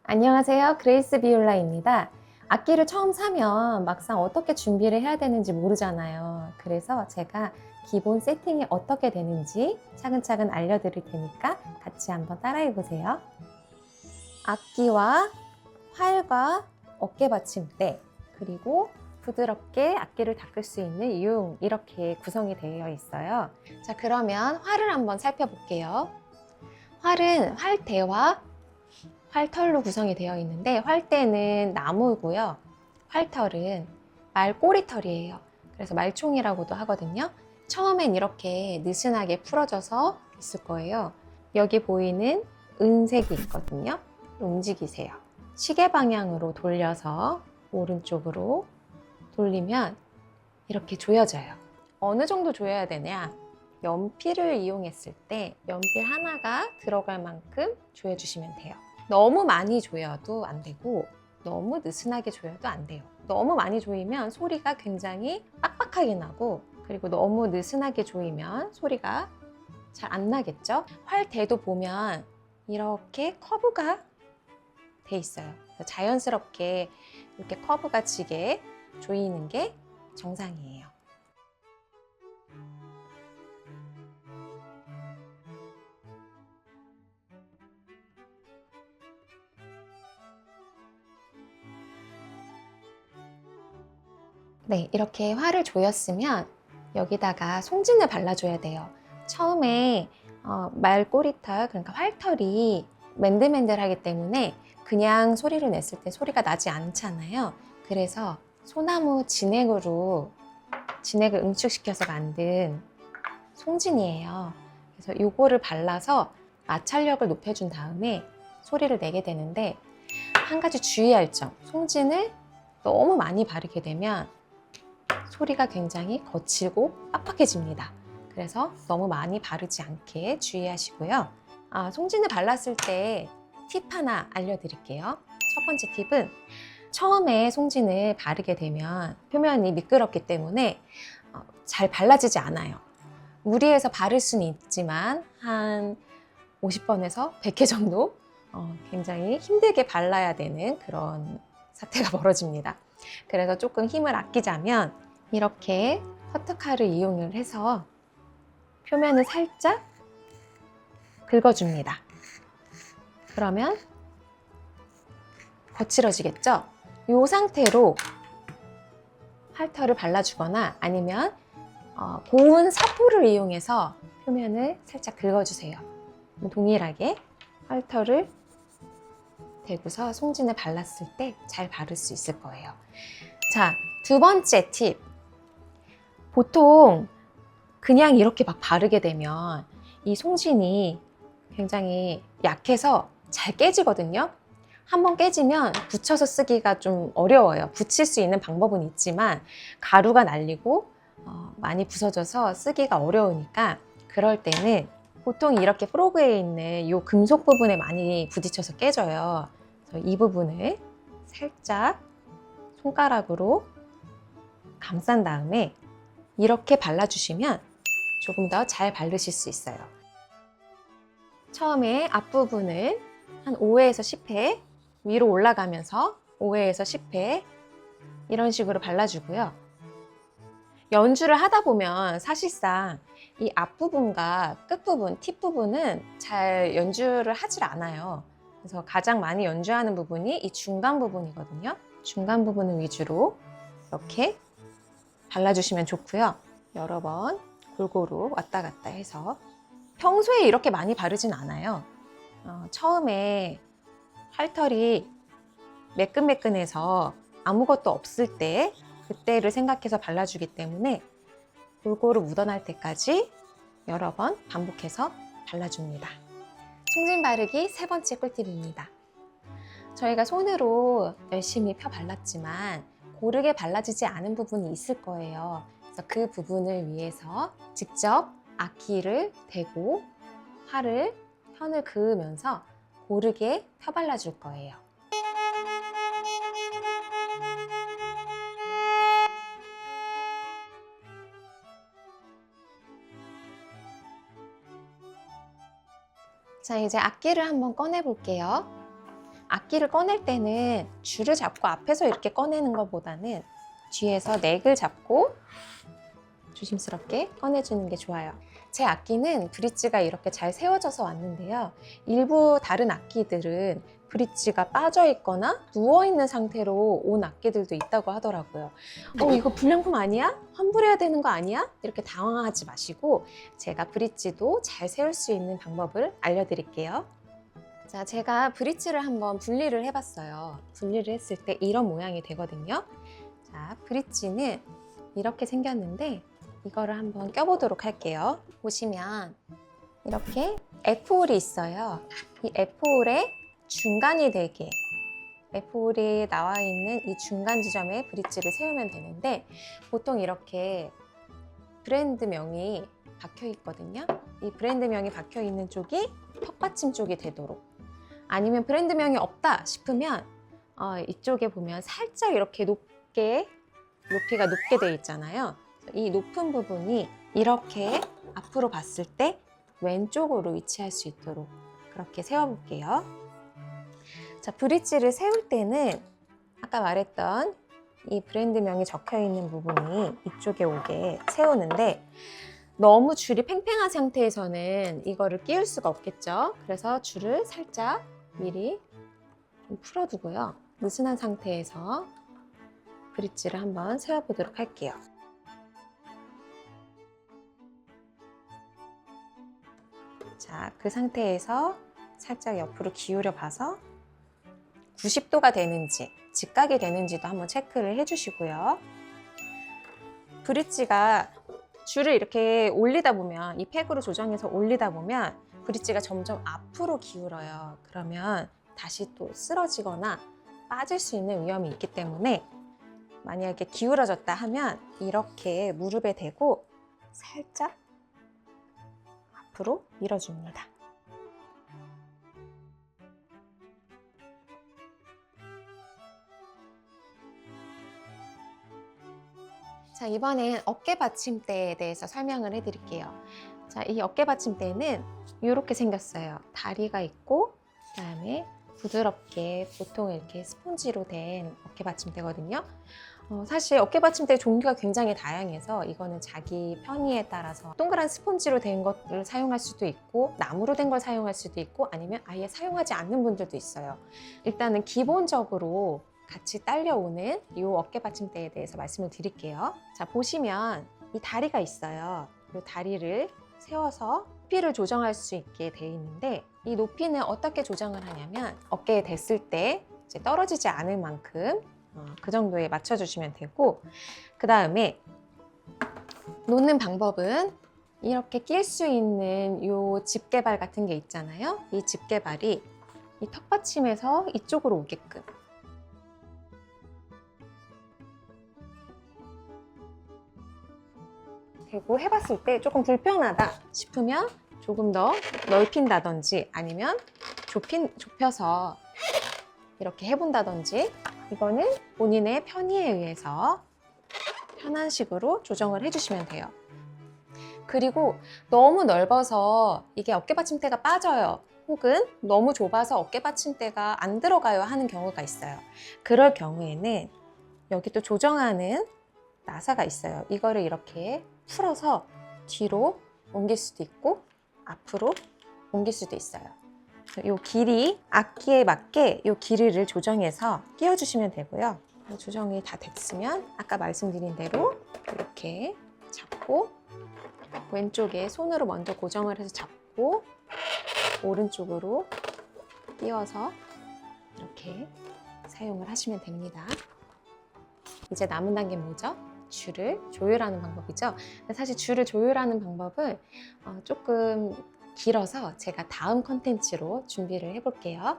안녕하세요. 그레이스 비올라입니다. 악기를 처음 사면 막상 어떻게 준비를 해야 되는지 모르잖아요. 그래서 제가 기본 세팅이 어떻게 되는지 차근차근 알려드릴 테니까 같이 한번 따라해 보세요. 악기와 활과 어깨 받침대, 그리고 부드럽게 악기를 닦을 수 있는 융, 이렇게 구성이 되어 있어요. 자, 그러면 활을 한번 살펴볼게요. 활은 활대와 활털로 구성이 되어 있는데, 활대는 나무고요. 활털은 말 꼬리털이에요. 그래서 말총이라고도 하거든요. 처음엔 이렇게 느슨하게 풀어져서 있을 거예요. 여기 보이는 은색이 있거든요. 움직이세요. 시계 방향으로 돌려서 오른쪽으로 돌리면 이렇게 조여져요. 어느 정도 조여야 되냐? 연필을 이용했을 때 연필 하나가 들어갈 만큼 조여주시면 돼요. 너무 많이 조여도 안 되고 너무 느슨하게 조여도 안 돼요. 너무 많이 조이면 소리가 굉장히 빡빡하게 나고, 그리고 너무 느슨하게 조이면 소리가 잘 안 나겠죠? 활대도 보면 이렇게 커브가 돼 있어요. 자연스럽게 이렇게 커브가 지게 조이는 게 정상이에요. 네, 이렇게 활을 조였으면 여기다가 송진을 발라줘야 돼요. 처음에 말꼬리털, 그러니까 활털이 맨들맨들하기 때문에 그냥 소리를 냈을 때 소리가 나지 않잖아요. 그래서 소나무 진액을 응축시켜서 만든 송진이에요. 그래서 이거를 발라서 마찰력을 높여준 다음에 소리를 내게 되는데, 한 가지 주의할 점, 송진을 너무 많이 바르게 되면 소리가 굉장히 거칠고 빡빡해집니다. 그래서 너무 많이 바르지 않게 주의하시고요. 송진을 발랐을 때 팁 하나 알려드릴게요. 첫 번째 팁은, 처음에 송진을 바르게 되면 표면이 미끄럽기 때문에 잘 발라지지 않아요. 무리해서 바를 수는 있지만 한 50번에서 100회 정도 굉장히 힘들게 발라야 되는 그런 사태가 벌어집니다. 그래서 조금 힘을 아끼자면 이렇게 커트칼을 이용을 해서 표면을 살짝 긁어줍니다. 그러면 거칠어지겠죠? 이 상태로 활털을 발라주거나 아니면 고운 사포를 이용해서 표면을 살짝 긁어주세요. 동일하게 활털을 대고서 송진을 발랐을 때 잘 바를 수 있을 거예요. 자, 두 번째 팁. 보통 그냥 이렇게 막 바르게 되면 이 송진이 굉장히 약해서 잘 깨지거든요. 한번 깨지면 붙여서 쓰기가 좀 어려워요. 붙일 수 있는 방법은 있지만 가루가 날리고 많이 부서져서 쓰기가 어려우니까, 그럴 때는 보통 이렇게 프로그에 있는 이 금속 부분에 많이 부딪혀서 깨져요. 그래서 이 부분을 살짝 손가락으로 감싼 다음에 이렇게 발라주시면 조금 더 잘 바르실 수 있어요. 처음에 앞부분을 한 5회에서 10회 위로 올라가면서 5회에서 10회 이런 식으로 발라주고요. 연주를 하다 보면 사실상 이 앞부분과 끝부분, 팁 부분은 잘 연주를 하질 않아요. 그래서 가장 많이 연주하는 부분이 이 중간 부분이거든요. 중간 부분을 위주로 이렇게 발라주시면 좋고요. 여러 번 골고루 왔다 갔다 해서, 평소에 이렇게 많이 바르진 않아요. 처음에 활털이 매끈매끈해서 아무것도 없을 때, 그때를 생각해서 발라주기 때문에 골고루 묻어날 때까지 여러 번 반복해서 발라줍니다. 송진 바르기 세 번째 꿀팁입니다. 저희가 손으로 열심히 펴 발랐지만 고르게 발라지지 않은 부분이 있을 거예요. 그래서 그 부분을 위해서 직접 악기를 대고 활을 편을 그으면서 고르게 펴 발라줄 거예요. 자, 이제 악기를 한번 꺼내 볼게요. 악기를 꺼낼 때는 줄을 잡고 앞에서 이렇게 꺼내는 것보다는 뒤에서 넥을 잡고 조심스럽게 꺼내주는 게 좋아요. 제 악기는 브릿지가 이렇게 잘 세워져서 왔는데요. 일부 다른 악기들은 브릿지가 빠져 있거나 누워있는 상태로 온 악기들도 있다고 하더라고요. 이거 불량품 아니야? 환불해야 되는 거 아니야? 이렇게 당황하지 마시고 제가 브릿지도 잘 세울 수 있는 방법을 알려드릴게요. 자, 제가 브릿지를 한번 분리를 해봤어요. 분리를 했을 때 이런 모양이 되거든요. 자, 브릿지는 이렇게 생겼는데 이거를 한번 껴보도록 할게요. 보시면 이렇게 F홀이 있어요. 이 F홀의 중간이 되게 F홀이 나와 있는 이 중간 지점에 브릿지를 세우면 되는데 보통 이렇게 브랜드명이 박혀 있거든요. 이 브랜드명이 박혀 있는 쪽이 턱받침 쪽이 되도록, 아니면 브랜드명이 없다 싶으면 이쪽에 보면 살짝 이렇게 높이가 높게 되어 있잖아요. 이 높은 부분이 이렇게 앞으로 봤을 때 왼쪽으로 위치할 수 있도록 그렇게 세워볼게요. 자, 브릿지를 세울 때는 아까 말했던 이 브랜드명이 적혀 있는 부분이 이쪽에 오게 세우는데 너무 줄이 팽팽한 상태에서는 이거를 끼울 수가 없겠죠. 그래서 줄을 살짝 미리 좀 풀어두고요. 느슨한 상태에서 브릿지를 한번 세워보도록 할게요. 자, 그 상태에서 살짝 옆으로 기울여 봐서 90도가 되는지, 직각이 되는지도 한번 체크를 해주시고요. 브릿지가 줄을 이렇게 올리다 보면, 이 팩으로 조정해서 올리다 보면 브릿지가 점점 앞으로 기울어요. 그러면 다시 또 쓰러지거나 빠질 수 있는 위험이 있기 때문에 만약에 기울어졌다 하면 이렇게 무릎에 대고 살짝 앞으로 밀어줍니다. 자, 이번엔 어깨 받침대에 대해서 설명을 해드릴게요. 자, 이 어깨 받침대는 이렇게 생겼어요. 다리가 있고 그다음에 부드럽게 보통 이렇게 스폰지로 된 어깨 받침대거든요. 사실 어깨 받침대 종류가 굉장히 다양해서 이거는 자기 편의에 따라서 동그란 스폰지로 된 것을 사용할 수도 있고 나무로 된 걸 사용할 수도 있고 아니면 아예 사용하지 않는 분들도 있어요. 일단은 기본적으로 같이 딸려오는 이 어깨 받침대에 대해서 말씀을 드릴게요. 자, 보시면 이 다리가 있어요. 이 다리를 세워서 높이를 조정할 수 있게 되어 있는데 이 높이는 어떻게 조정을 하냐면 어깨에 댔을 때 이제 떨어지지 않을 만큼 그 정도에 맞춰주시면 되고, 그 다음에 놓는 방법은 이렇게 낄 수 있는 이 집게발 같은 게 있잖아요. 이 집게발이 이 턱받침에서 이쪽으로 오게끔 대고 해봤을 때 조금 불편하다 싶으면 조금 더 넓힌다든지 아니면 좁혀서 이렇게 해본다든지, 이거는 본인의 편의에 의해서 편한 식으로 조정을 해주시면 돼요. 그리고 너무 넓어서 이게 어깨 받침대가 빠져요. 혹은 너무 좁아서 어깨 받침대가 안 들어가요 하는 경우가 있어요. 그럴 경우에는 여기 또 조정하는 나사가 있어요. 이거를 이렇게 풀어서 뒤로 옮길 수도 있고 앞으로 옮길 수도 있어요. 이 길이 악기에 맞게 이 길이를 조정해서 끼워주시면 되고요. 조정이 다 됐으면 아까 말씀드린 대로 이렇게 잡고 왼쪽에 손으로 먼저 고정을 해서 잡고 오른쪽으로 끼워서 이렇게 사용을 하시면 됩니다. 이제 남은 단계는 뭐죠? 줄을 조율하는 방법이죠. 근데 사실 줄을 조율하는 방법은 조금 길어서 제가 다음 컨텐츠로 준비를 해볼게요.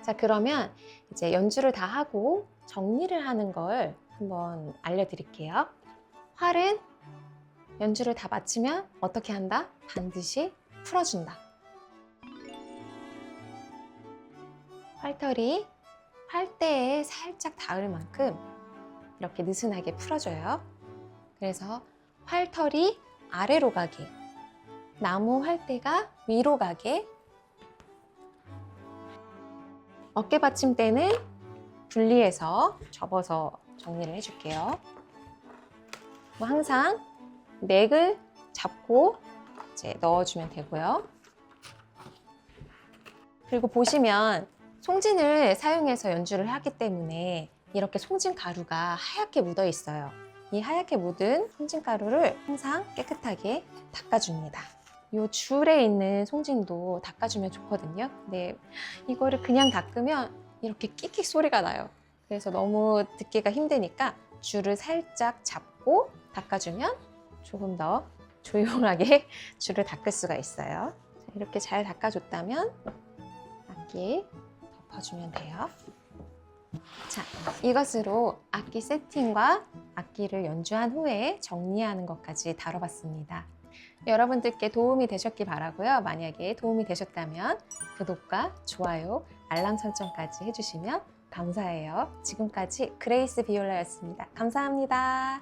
자, 그러면 이제 연주를 다 하고 정리를 하는 걸 한번 알려드릴게요. 활은 연주를 다 마치면 어떻게 한다? 반드시 풀어준다. 활털이 활대에 살짝 닿을 만큼 이렇게 느슨하게 풀어줘요. 그래서 활털이 아래로 가게, 나무 활대가 위로 가게 어깨 받침대는 분리해서 접어서 정리를 해줄게요. 뭐 항상 넥을 잡고 이제 넣어주면 되고요. 그리고 보시면 송진을 사용해서 연주를 하기 때문에 이렇게 송진 가루가 하얗게 묻어 있어요. 이 하얗게 묻은 송진 가루를 항상 깨끗하게 닦아줍니다. 이 줄에 있는 송진도 닦아주면 좋거든요. 근데 이거를 그냥 닦으면 이렇게 끽끽 소리가 나요. 그래서 너무 듣기가 힘드니까 줄을 살짝 잡고 닦아주면 조금 더 조용하게 줄을 닦을 수가 있어요. 이렇게 잘 닦아줬다면 악기 덮어주면 돼요. 자, 이것으로 악기 세팅과 악기를 연주한 후에 정리하는 것까지 다뤄봤습니다. 여러분들께 도움이 되셨기 바라고요. 만약에 도움이 되셨다면 구독과 좋아요, 알람 설정까지 해주시면 감사해요. 지금까지 그레이스 비올라였습니다. 감사합니다.